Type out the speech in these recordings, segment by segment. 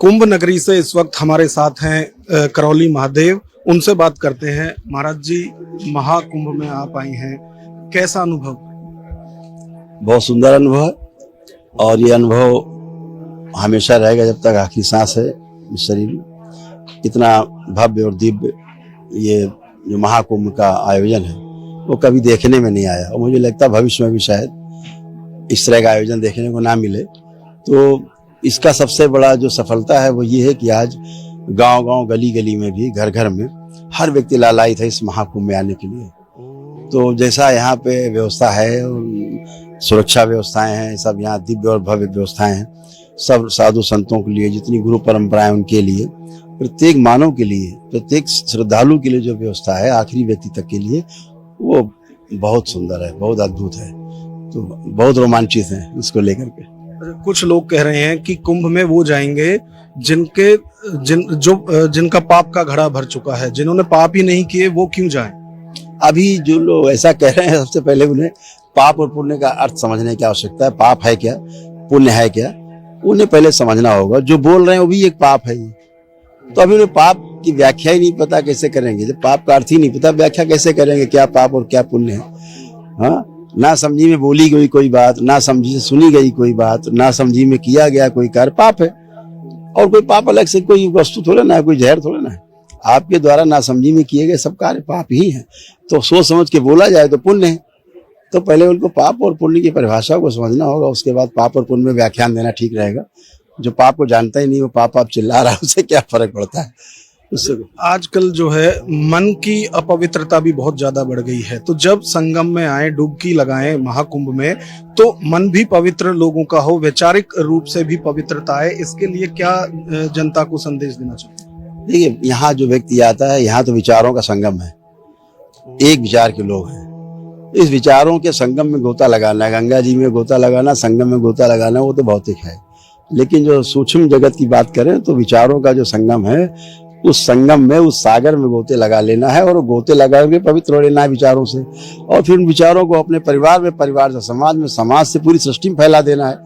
कुंभ नगरी से इस वक्त हमारे साथ हैं करौली महादेव। उनसे बात करते हैं। महाराज जी, महाकुंभ में आप आई हैं, कैसा अनुभव? बहुत सुंदर अनुभव है और ये अनुभव हमेशा रहेगा जब तक आखिरी सांस है इस शरीर में। इतना भव्य और दिव्य ये जो महाकुंभ का आयोजन है वो कभी देखने में नहीं आया और मुझे लगता है भविष्य में भी शायद इस तरह का आयोजन देखने को ना मिले। तो इसका सबसे बड़ा जो सफलता है वो ये है कि आज गांव-गांव, गली-गली में भी, घर-घर में हर व्यक्ति लालायित है इस महाकुंभ में आने के लिए। तो जैसा यहाँ पे व्यवस्था है, सुरक्षा व्यवस्थाएं हैं, सब यहाँ दिव्य और भव्य व्यवस्थाएं हैं, सब साधु संतों के लिए, जितनी गुरु परंपराएं उनके लिए, प्रत्येक मानव के लिए, प्रत्येक श्रद्धालु के लिए जो व्यवस्था है आखिरी व्यक्ति तक के लिए, वो बहुत सुंदर है, बहुत अद्भुत है। तो बहुत रोमांचित हैं इसको लेकर के। कुछ लोग कह रहे हैं कि कुंभ में वो जाएंगे जिनका पाप का घड़ा भर चुका है, जिन्होंने पाप ही नहीं किए वो क्यों जाएं? अभी जो लोग ऐसा कह रहे हैं, सबसे पहले उन्हें पाप और पुण्य का अर्थ समझने की आवश्यकता है। पाप है क्या, पुण्य है क्या, उन्हें पहले समझना होगा। जो बोल रहे हैं वो भी एक पाप है। तो अभी उन्हें पाप की व्याख्या ही नहीं पता, कैसे करेंगे? जब पाप का अर्थ ही नहीं पता, व्याख्या कैसे करेंगे क्या पाप और क्या पुण्य है? हाँ, ना समझी में बोली गई कोई बात, ना समझी से सुनी गई कोई बात, ना समझी में किया गया कोई कार्य पाप है। और कोई पाप अलग से कोई वस्तु थोड़ा ना है, कोई जहर थोड़ा ना है। आपके द्वारा ना समझी में किए गए सब कार्य पाप ही है। तो सोच समझ के बोला जाए तो पुण्य है। तो पहले उनको पाप और पुण्य की परिभाषा को समझना होगा, उसके बाद पाप और पुण्य में व्याख्यान देना ठीक रहेगा। जो पाप को जानता ही नहीं वो पाप चिल्ला रहा है, उससे क्या फर्क पड़ता है उससे? आजकल जो है मन की अपवित्रता भी बहुत ज्यादा बढ़ गई है। तो जब संगम में आए, डुबकी लगाएं महाकुंभ में, तो मन भी पवित्र लोगों का हो, वैचारिक रूप से भी पवित्रता है। इसके लिए क्या जनता को संदेश देना चाहिए? देखिए, यहाँ जो व्यक्ति आता है, यहाँ तो विचारों का संगम है, एक विचार के लोग हैं। इस विचारों के संगम में गोता लगाना, गंगा जी में गोता लगाना, संगम में गोता लगाना, वो तो भौतिक है। लेकिन जो सूक्ष्म जगत की बात करें तो विचारों का जो संगम है, उस संगम में, उस सागर में गोते लगा लेना है और गोते लगा के पवित्र हो लेना है विचारों से। और फिर उन विचारों को अपने परिवार में, परिवार से समाज में, समाज से पूरी सृष्टि में फैला देना है।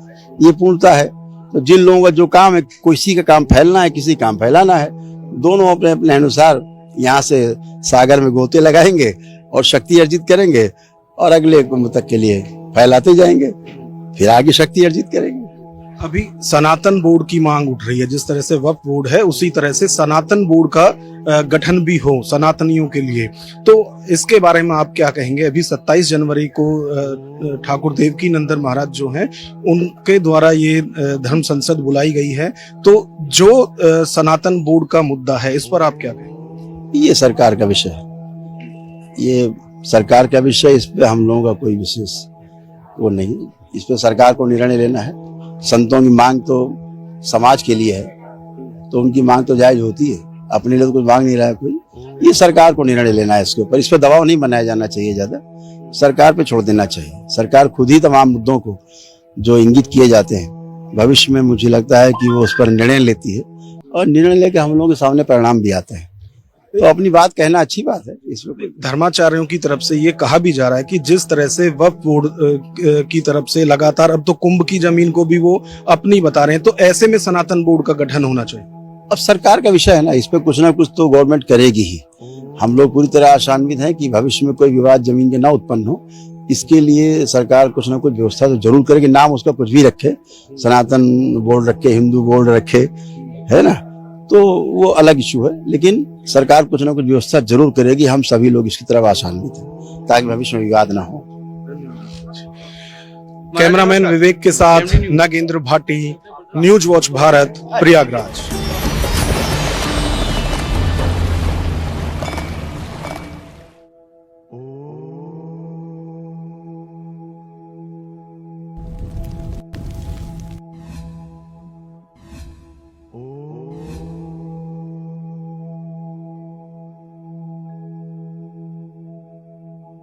ये पूर्णता है। तो जिन लोगों का जो काम है, किसी का काम फैलना है, किसी काम फैलाना है, दोनों अपने अपने अनुसार यहाँ से सागर में गोते लगाएंगे और शक्ति अर्जित करेंगे और अगले कुंभ तक के लिए फैलाते जाएंगे, फिर आगे शक्ति अर्जित करेंगे। अभी सनातन बोर्ड की मांग उठ रही है। जिस तरह से वक्फ बोर्ड है, उसी तरह से सनातन बोर्ड का गठन भी हो सनातनियों के लिए। तो इसके बारे में आप क्या कहेंगे? अभी 27 जनवरी को ठाकुर देवकी नंदन महाराज जो हैं, उनके द्वारा ये धर्म संसद बुलाई गई है। तो जो सनातन बोर्ड का मुद्दा है, इस पर आप क्या कहेंगे? ये सरकार का विषय है, ये सरकार का विषय। इस पे हम लोगों का कोई विशेष वो नहीं। इस पे सरकार को निर्णय लेना है। संतों की मांग तो समाज के लिए है, तो उनकी मांग तो जायज होती है। अपने लिए तो कुछ मांग नहीं रहा है कोई। ये सरकार को निर्णय लेना है इसके ऊपर। इस पर दबाव नहीं बनाया जाना चाहिए, ज्यादा सरकार पे छोड़ देना चाहिए। सरकार खुद ही तमाम मुद्दों को जो इंगित किए जाते हैं भविष्य में, मुझे लगता है कि वो उस पर निर्णय लेती है और निर्णय लेकर हम लोगों के सामने परिणाम भी आते हैं। तो अपनी बात कहना अच्छी बात है। इसमें धर्माचार्यों की तरफ से ये कहा भी जा रहा है कि जिस तरह से वक्फ बोर्ड की तरफ से लगातार, अब तो कुंभ की जमीन को भी वो अपनी बता रहे हैं, तो ऐसे में सनातन बोर्ड का गठन होना चाहिए। अब सरकार का विषय है ना, इस पे कुछ ना कुछ तो गवर्नमेंट करेगी ही। हम लोग पूरी तरह आशान्वित हैं कि भविष्य में कोई विवाद जमीन के ना उत्पन्न हो। इसके लिए सरकार कुछ ना कुछ व्यवस्था तो जरूर करेगी। नाम उसका कुछ भी रखे, सनातन बोर्ड रखे, हिंदू बोर्ड रखे, है ना, तो वो अलग इशू है। लेकिन सरकार कुछ ना कुछ व्यवस्था जरूर करेगी। हम सभी लोग इसकी तरफ आशान्वित हैं ताकि भविष्य में विवाद ना हो। कैमरामैन विवेक के साथ नागेंद्र भाटी, न्यूज वॉच भारत, प्रयागराज।